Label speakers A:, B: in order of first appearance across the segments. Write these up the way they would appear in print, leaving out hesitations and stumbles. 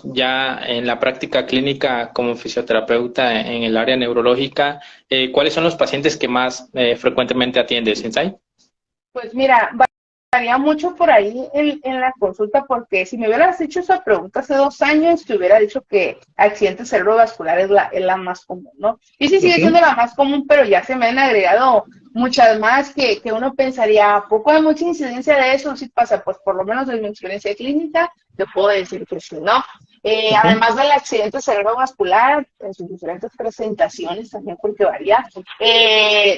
A: ya en la práctica clínica como fisioterapeuta en el área neurológica, ¿cuáles son los pacientes que más frecuentemente atiendes, Insai?
B: Pues mira, varía mucho por ahí en la consulta, porque si me hubieras hecho esa pregunta hace 2 años, te hubiera dicho que accidente cerebrovascular es la más común, ¿no? Y sí sigue siendo
A: Ujú,
B: la más común, pero ya se me han agregado muchas más que uno pensaría, ¿a poco hay mucha incidencia de eso? Sí pasa, pues por lo menos en mi experiencia clínica, te puedo decir que sí, ¿no?
A: ujú,
B: Además del accidente cerebrovascular, en sus diferentes presentaciones también, porque varía,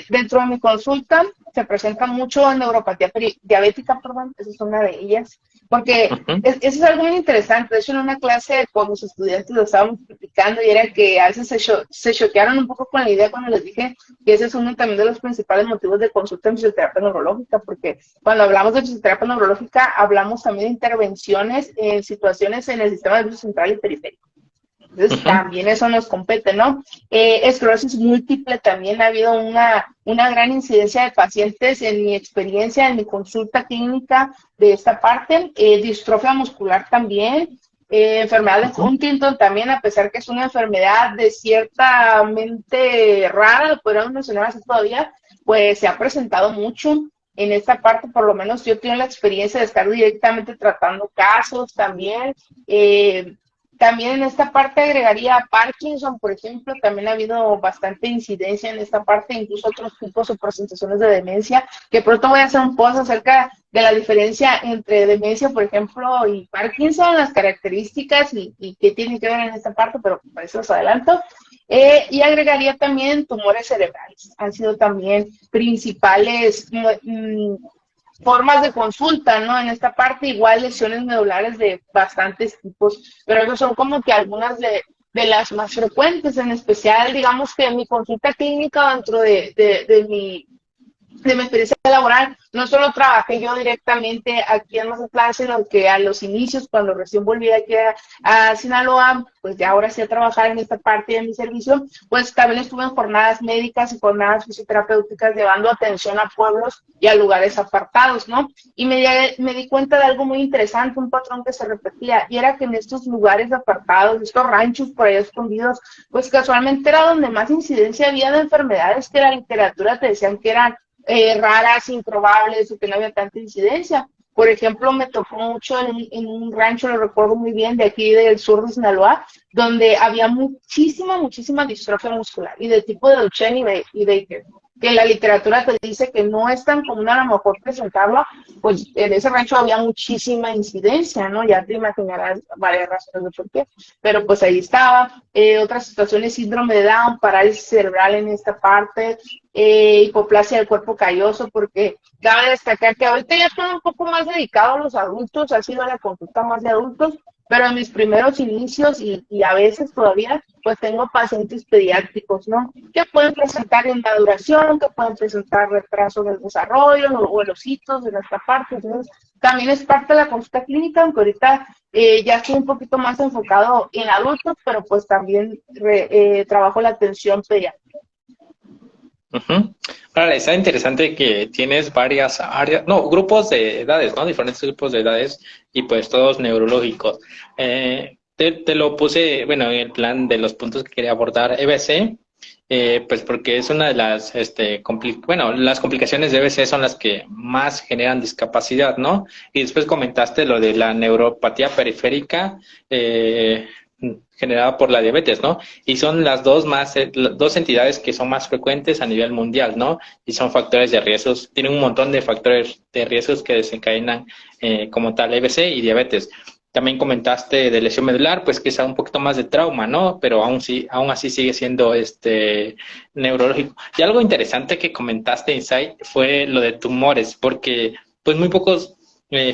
B: dentro de mi consulta se presenta mucho neuropatía diabética, perdón, esa es una de ellas, porque
A: ujú.
B: eso es algo muy interesante. De hecho, en una clase con los estudiantes lo estábamos platicando y era que a veces se choquearon un poco con la idea cuando les dije que ese es uno también de los principales motivos de consulta en fisioterapia neurológica, porque cuando hablamos de fisioterapia neurológica hablamos también de intervenciones en situaciones en el sistema nervioso central y periférico. Entonces,
A: Ujú.
B: también eso nos compete, ¿no? Esclerosis múltiple, también ha habido una gran incidencia de pacientes en mi experiencia, en mi consulta clínica de esta parte. Distrofia muscular también. Enfermedad de
A: Ujú.
B: Huntington también, a pesar que es una enfermedad de ciertamente rara, lo podríamos mencionar así todavía, pues se ha presentado mucho. En esta parte, por lo menos yo tengo la experiencia de estar directamente tratando casos también. Eh, También en esta parte agregaría Parkinson, por ejemplo, también ha habido bastante incidencia en esta parte, incluso otros tipos o presentaciones de demencia, que pronto voy a hacer un post acerca de la diferencia entre demencia, por ejemplo, y Parkinson, las características y qué tiene que ver en esta parte, pero por eso los adelanto. Y agregaría también tumores cerebrales, han sido también principales formas de consulta, ¿no? En esta parte, igual lesiones medulares de bastantes tipos, pero esas son como que algunas de las más frecuentes, en especial, digamos que en mi consulta clínica dentro de mi experiencia laboral, no solo trabajé yo directamente aquí en Mazatlán, sino que a los inicios, cuando recién volví aquí a Sinaloa, pues ya ahora sí a trabajar en esta parte de mi servicio, pues también estuve en jornadas médicas y jornadas fisioterapéuticas llevando atención a pueblos y a lugares apartados, ¿no? Y me di cuenta de algo muy interesante, un patrón que se repetía, y era que en estos lugares apartados, estos ranchos por ahí escondidos, pues casualmente era donde más incidencia había de enfermedades que la literatura te decían que eran raras, improbables o que no había tanta incidencia. Por ejemplo, me tocó mucho en un rancho, lo recuerdo muy bien, de aquí del sur de Sinaloa, donde había muchísima distrofia muscular y de tipo de Duchenne y Baker, que la literatura te dice que no es tan común a lo mejor presentarlo, pues en ese rancho había muchísima incidencia, ¿no? Ya te imaginarás varias razones de por qué, pero pues ahí estaba. Otras situaciones, síndrome de Down, parálisis cerebral en esta parte, hipoplasia del cuerpo calloso, porque cabe destacar que ahorita ya estoy un poco más dedicado a los adultos, ha sido la consulta más de adultos, pero en mis primeros inicios y a veces todavía, pues tengo pacientes pediátricos, ¿no? Que pueden presentar inmaduración, que pueden presentar retraso del desarrollo o los hitos de nuestra parte. Entonces, también es parte de la consulta clínica, aunque ahorita ya estoy un poquito más enfocado en adultos, pero pues también trabajo la atención pediátrica.
A: Ujú. Ahora, está interesante que tienes varias áreas, no, grupos de edades, ¿no? Diferentes grupos de edades y pues todos neurológicos. Te lo puse, bueno, en el plan de los puntos que quería abordar EBC, pues porque es una de las, bueno, las complicaciones de EBC son las que más generan discapacidad, ¿no? Y después comentaste lo de la neuropatía periférica, generada por la diabetes, ¿no? Y son las dos entidades que son más frecuentes a nivel mundial, ¿no? Y son factores de riesgos, tienen un montón de factores de riesgos que desencadenan como tal EBC y diabetes. También comentaste de lesión medular, pues que es un poquito más de trauma, ¿no? Pero aún así sigue siendo neurológico. Y algo interesante que comentaste, Insight, fue lo de tumores, porque pues muy pocos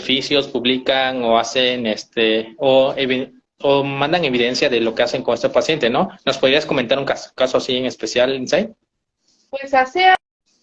A: fisios publican o hacen o mandan evidencia de lo que hacen con este paciente, ¿no? ¿Nos podrías comentar un caso así en especial, Insight?
B: Pues hace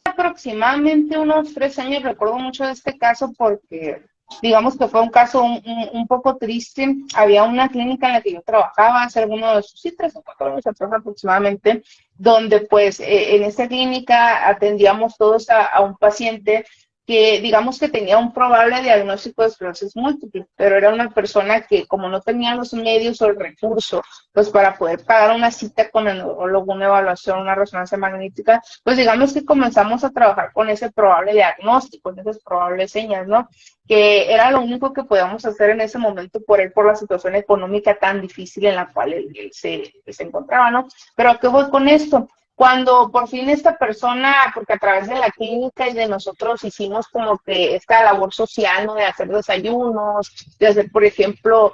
B: aproximadamente unos 3 años recuerdo mucho de este caso porque digamos que fue un caso un poco triste. Había una clínica en la que yo trabajaba hace algunos, sí, 3 o 4 años atrás aproximadamente, donde pues en esta clínica atendíamos todos a un paciente que digamos que tenía un probable diagnóstico de esclerosis múltiple, pero era una persona que como no tenía los medios o el recurso, pues para poder pagar una cita con el neurólogo, una evaluación, una resonancia magnética, pues digamos que comenzamos a trabajar con ese probable diagnóstico, con esas probables señas, ¿no? Que era lo único que podíamos hacer en ese momento por él, por la situación económica tan difícil en la cual él se encontraba, ¿no? Pero ¿a qué voy con esto? Cuando por fin esta persona, porque a través de la clínica y de nosotros hicimos como que esta labor social, ¿no? De hacer desayunos, de hacer, por ejemplo,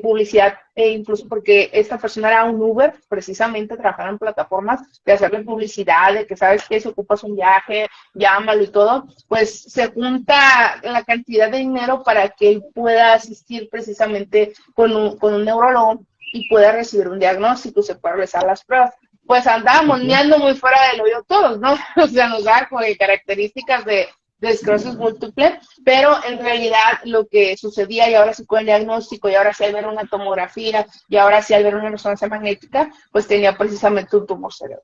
B: publicidad, incluso porque esta persona era un Uber, precisamente trabajaba en plataformas, de hacerle publicidad, de que sabes que si ocupas un viaje, llámalo y todo, pues se junta la cantidad de dinero para que él pueda asistir precisamente con un neurólogo y pueda recibir un diagnóstico, se pueda realizar las pruebas. Pues andábamos meando muy fuera del hoyo todos, ¿no? O sea, nos da como de características de esclerosis múltiple, pero en realidad lo que sucedía, y ahora sí con el diagnóstico, y ahora sí al ver una tomografía, y ahora sí al ver una resonancia magnética, pues tenía precisamente un tumor cerebral.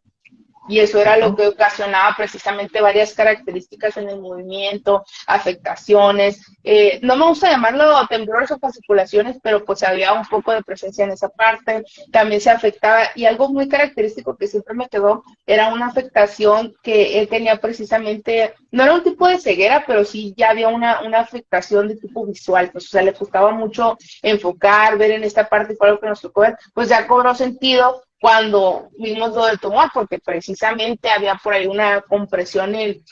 B: Y eso era lo que ocasionaba precisamente varias características en el movimiento, afectaciones. No me gusta llamarlo temblores o fasciculaciones, pero pues había un poco de presencia en esa parte. También se afectaba, y algo muy característico que siempre me quedó, era una afectación que él tenía precisamente, no era un tipo de ceguera, pero sí ya había una afectación de tipo visual. Pues, o sea, le costaba mucho enfocar, ver en esta parte, fue algo que nos tocó ver, pues ya cobró sentido cuando vimos lo del tumor, porque precisamente había por ahí una compresión en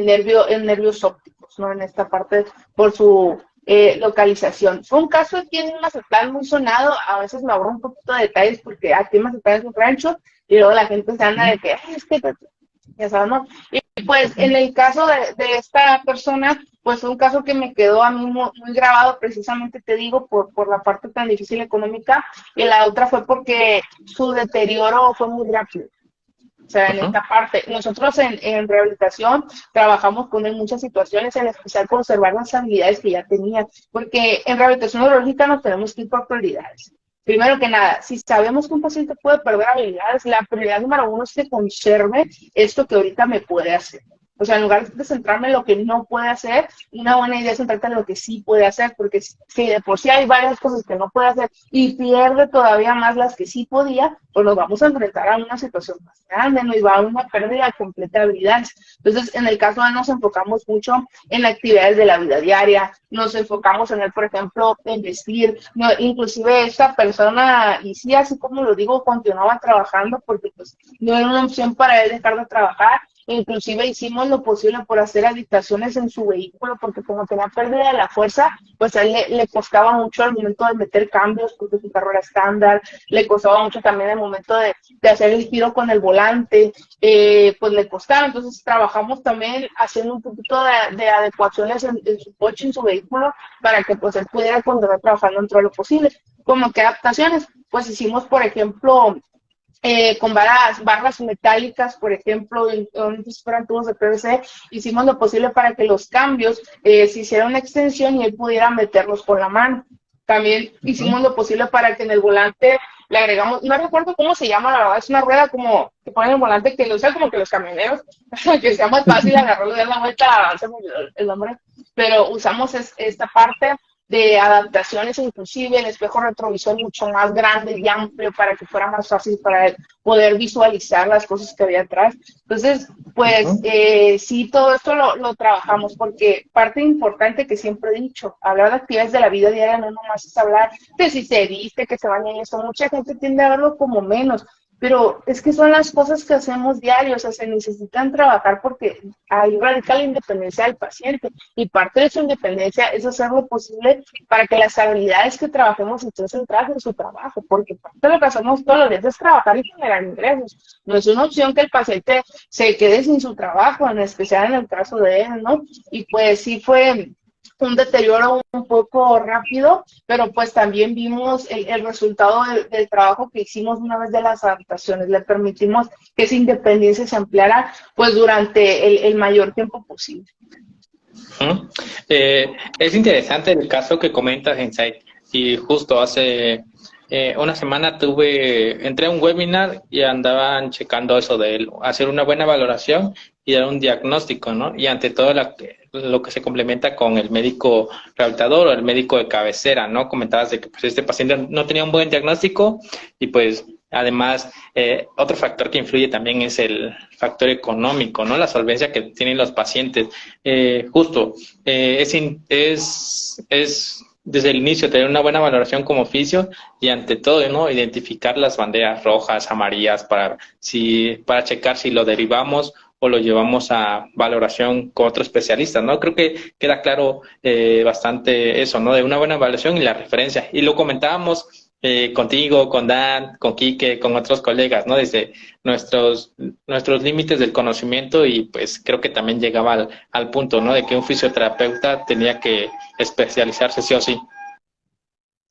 B: nervios ópticos, ¿no? En esta parte por su localización. Fue un caso aquí en Mazatlán muy sonado, a veces me ahorro un poquito de detalles porque aquí en Mazatlán es un rancho y luego la gente se anda de que, es que, ya sabes, ¿no? Y pues en el caso de esta persona, pues fue un caso que me quedó a mí muy grabado, precisamente te digo, por la parte tan difícil económica, y la otra fue porque su deterioro fue muy rápido. O sea, en esta parte, nosotros en rehabilitación trabajamos con él en muchas situaciones, en especial conservar las habilidades que ya tenía, porque en rehabilitación neurológica nos tenemos que ir por prioridades. Primero que nada, si sabemos que un paciente puede perder habilidades, la prioridad número uno es que conserve esto que ahorita me puede hacer. O sea, en lugar de centrarme en lo que no puede hacer, una buena idea es centrarte en lo que sí puede hacer, porque si de por sí hay varias cosas que no puede hacer y pierde todavía más las que sí podía, pues nos vamos a enfrentar a una situación más grande, nos va a una pérdida completa de habilidades. Entonces, en el caso de él nos enfocamos mucho en actividades de la vida diaria, nos enfocamos en él, por ejemplo, en vestir, no, inclusive esta persona, y sí, así como lo digo, continuaba trabajando porque pues no era una opción para él dejar de trabajar. Inclusive hicimos lo posible por hacer habitaciones en su vehículo, porque como tenía pérdida de la fuerza, pues a él le costaba mucho al momento de meter cambios, porque su carro era estándar, le costaba mucho también el momento de hacer el giro con el volante, pues le costaba. Entonces trabajamos también haciendo un poquito de adecuaciones en su coche, en su vehículo, para que pues él pudiera continuar trabajando dentro de lo posible. Como que adaptaciones, pues hicimos, por ejemplo, con barras metálicas, por ejemplo, si fueran tubos de PVC, hicimos lo posible para que los cambios se hiciera una extensión y él pudiera meterlos con la mano. También hicimos lo posible para que en el volante le agregamos, no recuerdo cómo se llama, la verdad, es una rueda como que ponen en el volante que lo usan como que los camioneros, que sea más fácil agarrarlo y dar la vuelta, el nombre, pero usamos esta parte de adaptaciones, inclusive el espejo retrovisor mucho más grande y amplio para que fuera más fácil para él poder visualizar las cosas que había atrás. Entonces, pues sí, todo esto lo trabajamos porque parte importante que siempre he dicho, hablar de actividades de la vida diaria no nomás es hablar de si se viste, que se baña y eso. Mucha gente tiende a verlo como menos, pero es que son las cosas que hacemos diarios, o sea, se necesitan trabajar porque ahí radica la independencia del paciente y parte de su independencia es hacer lo posible para que las habilidades que trabajemos estén centradas en su trabajo, porque parte de lo que hacemos todos los días es trabajar y generar ingresos. No es una opción que el paciente se quede sin su trabajo, en especial en el caso de él, ¿no? Y pues sí fue un deterioro un poco rápido, pero pues también vimos el resultado del trabajo que hicimos una vez de las adaptaciones. Le permitimos que esa independencia se ampliara pues durante el mayor tiempo posible.
A: Es interesante el caso que comentas, Insight, y justo hace una semana entré a un webinar y andaban checando eso de hacer una buena valoración y dar un diagnóstico, ¿no? Y ante todo lo que se complementa con el médico rehabilitador o el médico de cabecera, ¿no? Comentabas de que pues, este paciente no tenía un buen diagnóstico y pues además otro factor que influye también es el factor económico, ¿no? La solvencia que tienen los pacientes. Justo, es desde el inicio tener una buena valoración como oficio y ante todo, ¿no? Identificar las banderas rojas, amarillas para checar si lo derivamos o lo llevamos a valoración con otro especialista, ¿no? Creo que queda claro bastante eso, ¿no? De una buena evaluación y la referencia. Y lo comentábamos contigo, con Dan, con Quique, con otros colegas, ¿no? Desde nuestros límites del conocimiento y pues creo que también llegaba al punto, ¿no? De que un fisioterapeuta tenía que especializarse sí o sí.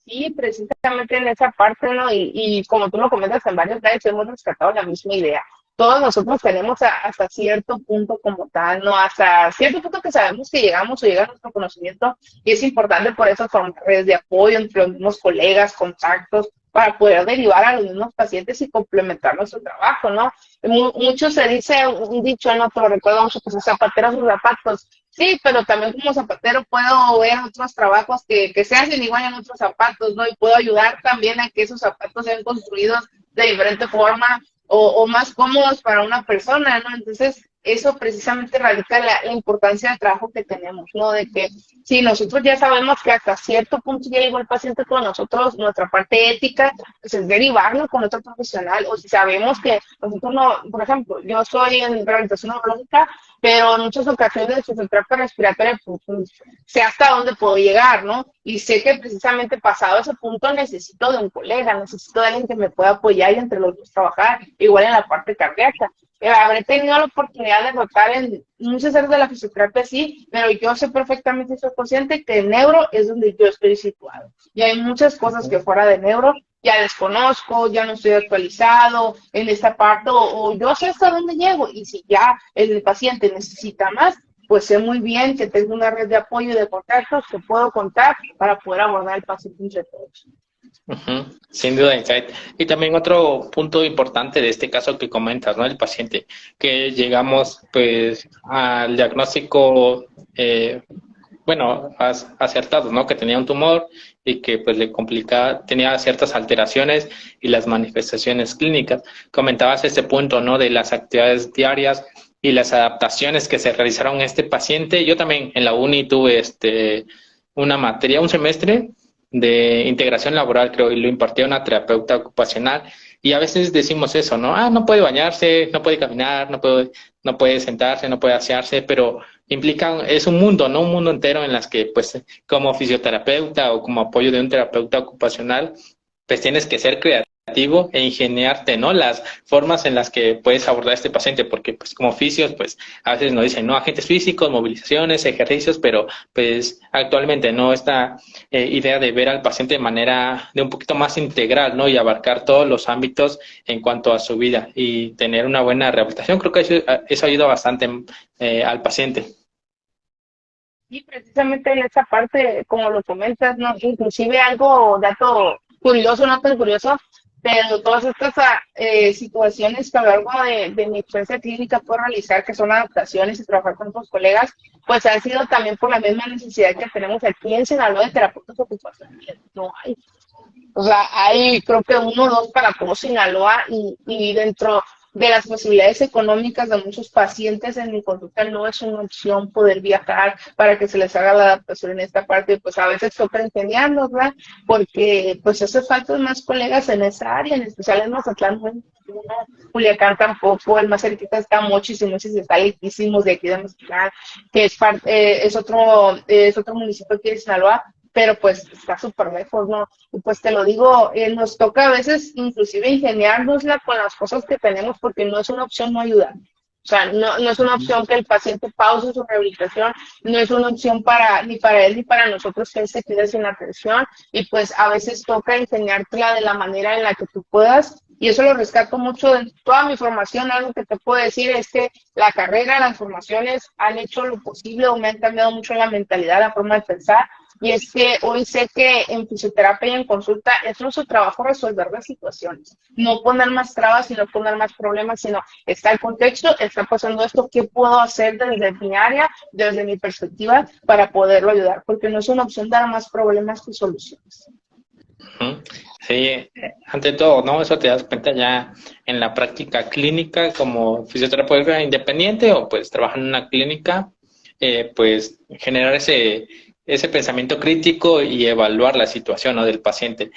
B: Sí, precisamente en esa parte, ¿no? Y como tú lo comentas, en varios lados hemos rescatado la misma idea. Todos nosotros tenemos hasta cierto punto como tal, ¿no? Hasta cierto punto que sabemos que llegamos o llega nuestro conocimiento y es importante por eso formar redes de apoyo entre los mismos colegas, contactos, para poder derivar a los mismos pacientes y complementar nuestro trabajo, ¿no? Mucho se dice un dicho, no te lo recuerdo mucho, pues zapateros sus zapatos. Sí, pero también como zapatero puedo ver otros trabajos que se hacen igual en otros zapatos, ¿no? Y puedo ayudar también a que esos zapatos sean construidos de diferente forma o más cómodos para una persona, ¿no? Entonces, eso precisamente radica la importancia del trabajo que tenemos, ¿no? De que si nosotros ya sabemos que hasta cierto punto ya llegó el paciente con nosotros, nuestra parte ética, pues es derivarlo con otro profesional, o si sabemos que nosotros no, por ejemplo, yo soy en rehabilitación neurológica, pero en muchas ocasiones de fisioterapia respiratoria, pues, sé hasta dónde puedo llegar, ¿no? Y sé que precisamente pasado ese punto necesito de un colega, necesito de alguien que me pueda apoyar y entre los dos trabajar, igual en la parte cardíaca. Habré tenido la oportunidad de rotar en muchas áreas de la fisioterapia, sí, pero yo sé perfectamente, soy consciente que en neuro es donde yo estoy situado. Y hay muchas cosas que fuera de neuro ya desconozco, ya no estoy actualizado en esta parte, o yo sé hasta dónde llego. Y si ya el paciente necesita más, pues sé muy bien que tengo una red de apoyo y de contactos que puedo contar para poder abordar el paciente entre todos.
A: Ujú, sin duda, Insight. Y también otro punto importante de este caso que comentas, ¿no? El paciente, que llegamos pues al diagnóstico, bueno, acertado, ¿no? Que tenía un tumor y que pues le complicaba, tenía ciertas alteraciones y las manifestaciones clínicas. Comentabas este punto, ¿no? De las actividades diarias y las adaptaciones que se realizaron a este paciente. Yo también en la uni tuve una materia, un semestre de integración laboral, creo, y lo impartía una terapeuta ocupacional. Y a veces decimos eso, ¿no? Ah, no puede bañarse, no puede caminar, no puede sentarse, no puede asearse, pero es un mundo, ¿no? Un mundo entero en las que, pues, como fisioterapeuta o como apoyo de un terapeuta ocupacional, pues tienes que ser creativo e ingeniarte, ¿no? Las formas en las que puedes abordar a este paciente, porque pues como fisios, pues a veces nos dicen, no, agentes físicos, movilizaciones, ejercicios, pero pues actualmente no esta idea de ver al paciente de un poquito más integral, ¿no? Y abarcar todos los ámbitos en cuanto a su vida y tener una buena rehabilitación. Creo que eso ayuda bastante al paciente.
B: Y precisamente en esa parte, como lo comentas, ¿no? Inclusive dato curioso, no tan curioso, pero todas estas situaciones que a lo largo de mi experiencia clínica puedo realizar, que son adaptaciones y trabajar con otros colegas, pues ha sido también por la misma necesidad que tenemos aquí en Sinaloa de terapeutas ocupacionales. No hay. O sea, hay creo que uno o dos para todo Sinaloa y dentro de las posibilidades económicas de muchos pacientes en mi consulta no es una opción poder viajar para que se les haga la adaptación en esta parte, pues a veces toca ingeniarnos, ¿verdad? Porque pues hace falta más colegas en esa área, en especial en Mazatlán, bueno, Culiacán tampoco, el más cerquita está Mochis y Mochis está lejísimos de aquí de Mazatlán, que es otro municipio aquí de Sinaloa, pero pues está súper lejos, ¿no? Y pues te lo digo, nos toca a veces inclusive ingeniárnosla con las cosas que tenemos porque no es una opción no ayudar. O sea, no es una opción que el paciente pause su rehabilitación, no es una opción ni para él ni para nosotros que él se quede sin atención y pues a veces toca enseñártela de la manera en la que tú puedas y eso lo rescato mucho de toda mi formación. Algo que te puedo decir es que la carrera, las formaciones han hecho lo posible o me han cambiado mucho la mentalidad, la forma de pensar y es que hoy sé que en fisioterapia y en consulta es nuestro trabajo resolver las situaciones, no poner más trabas y no poner más problemas, sino está el contexto, está pasando esto, ¿qué puedo hacer desde mi área, desde mi perspectiva para poderlo ayudar? Porque no es una opción dar más problemas que soluciones.
A: Ujú. Sí, ante todo, ¿no? Eso te das cuenta ya en la práctica clínica como fisioterapeuta independiente o pues trabajar en una clínica, pues generar ese pensamiento crítico y evaluar la situación, ¿no? del paciente.